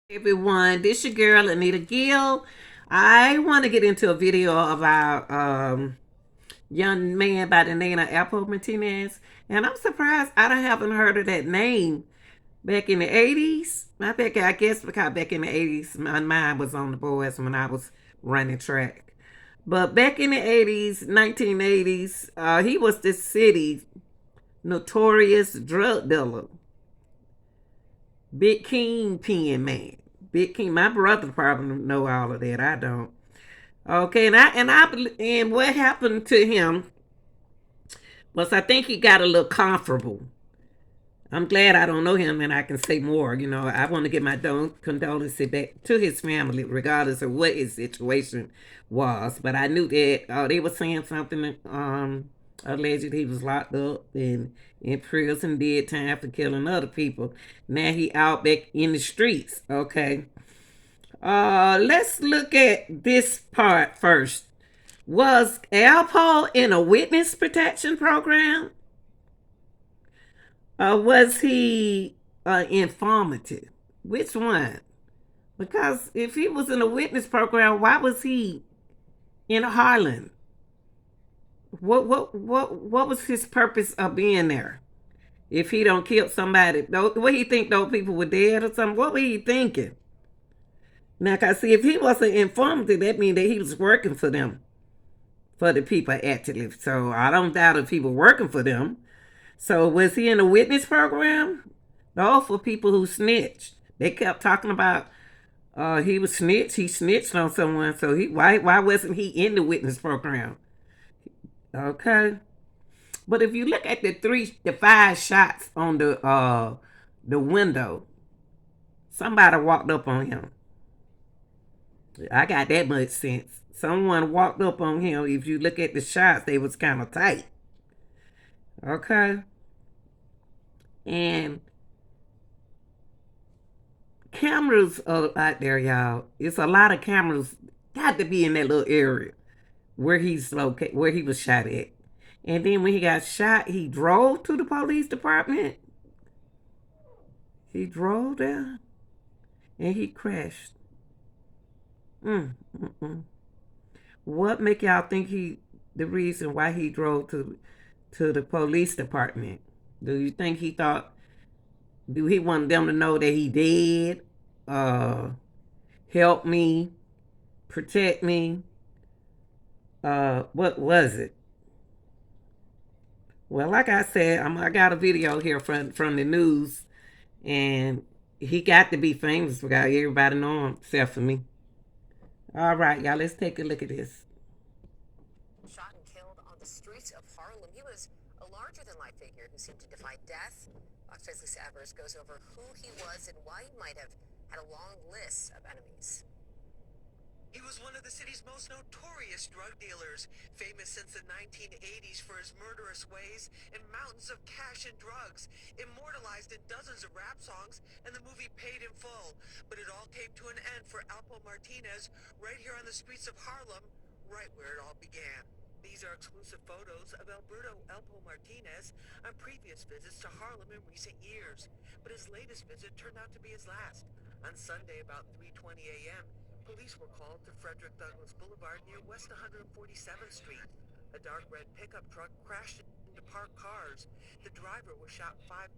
Everyone, this your girl Anita Gill. I want to get into a video about young man by the name of Alpo Martinez, and I'm surprised I don't haven't heard of that name back in the '80s. I guess because back in the '80s, my mind was on the boys when I was running track. But back in the '80s, 1980s, he was this city's notorious drug dealer, big kingpin man. Big King, my brother probably know all of that. I don't. Okay, and what happened to him was I think he got a little comfortable. I'm glad I don't know him and I can say more. I want to give my condolences back to his family, regardless of what his situation was. But I knew that they were saying something. Alleged he was locked up and in prison, did time for killing other people. Now he out back in the streets. Okay. Let's look at this part first. Was Alpo in a witness protection program? Or was he informative? Which one? Because if he was in a witness program, why was he in Harlem? What was his purpose of being there? If he don't kill somebody, what he think those people were dead or something? What were he thinking? Now, cause see, if he wasn't informative, that means that he was working for them, for the people actually. So I don't doubt if he was working for them. So was he in a witness program? No, for people who snitched. They kept talking about he was snitched. He snitched on someone. So why wasn't he in the witness program? Okay. But if you look at the five shots on the window, somebody walked up on him. I got that much sense. Someone walked up on him. If you look at the shots, they was kind of tight. Okay. And cameras are out there, y'all. It's a lot of cameras got to be in that little area where he's located, where he was shot at. And then when he got shot, he drove to the police department. He drove there and he crashed. Mm, mm, mm. What make y'all think the reason why he drove to the police department? Do you think he thought, do he want them to know that he dead? Help me, protect me. What was it? Well, like I said, I got a video here from the news, and he got to be famous because everybody know him except for me. All right, y'all, let's take a look at this. Shot and killed on the streets of Harlem. He was a larger-than-life figure who seemed to defy death. Fox 5's Lisa Evers goes over who he was and why he might have had a long list of enemies. He was one of the city's most notorious drug dealers, famous since the 1980s for his murderous ways and mountains of cash and drugs, immortalized in dozens of rap songs and the movie Paid in Full. But it all came to an end for Alpo Martinez right here on the streets of Harlem, right where it all began. These are exclusive photos of Alberto Alpo Martinez on previous visits to Harlem in recent years. But his latest visit turned out to be his last. On Sunday about 3:20 a.m., police were called to Frederick Douglass Boulevard near West 147th Street. A dark red pickup truck crashed into parked cars. The driver was shot 5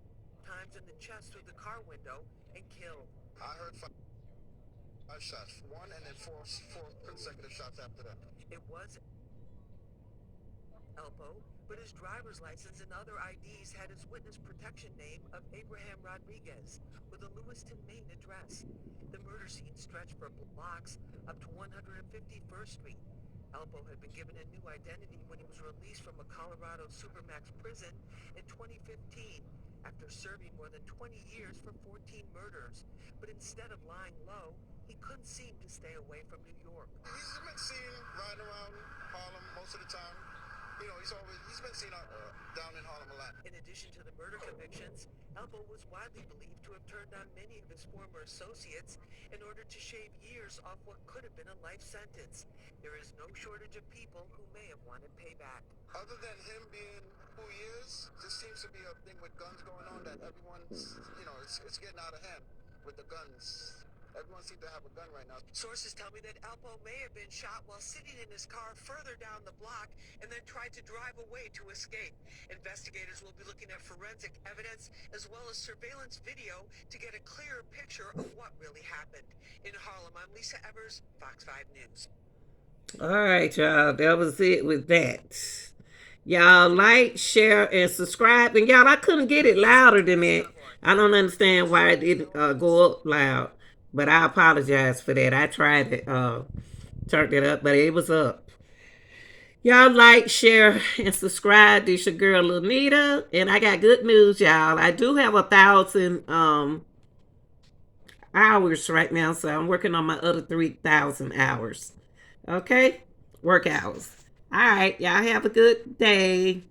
times in the chest through the car window and killed. I heard five shots, one and then four consecutive shots after that. It was Alpo, but his driver's license and other IDs had his witness protection name of Abraham Rodriguez with a Lewiston, Maine address. The murder scene stretched for blocks up to 151st Street. Alpo had been given a new identity when he was released from a Colorado Supermax prison in 2015 after serving more than 20 years for 14 murders. But instead of lying low, he couldn't seem to stay away from New York. He's been seen riding around Harlem most of the time. He's been seen down in Harlem a lot. In addition to the murder convictions, Alpo was widely believed to have turned down many of his former associates in order to shave years off what could have been a life sentence. There is no shortage of people who may have wanted payback. Other than him being who he is, this seems to be a thing with guns going on that everyone's, it's getting out of hand with the guns Everyone seems to have a gun right now. Sources tell me that Alpo may have been shot while sitting in his car further down the block and then tried to drive away to escape. Investigators will be looking at forensic evidence as well as surveillance video to get a clearer picture of what really happened. In Harlem, I'm Lisa Evers, Fox 5 News. All right, y'all. That was it with that. Y'all like, share, and subscribe. And y'all, I couldn't get it louder than that. I don't understand why it didn't go up loud. But I apologize for that. I tried to turn it up, but it was up. Y'all like, share, and subscribe. This your girl Lanita. And I got good news, y'all. I do have 1,000 hours right now. So I'm working on my other 3,000 hours. Okay? Work hours. All right. Y'all have a good day.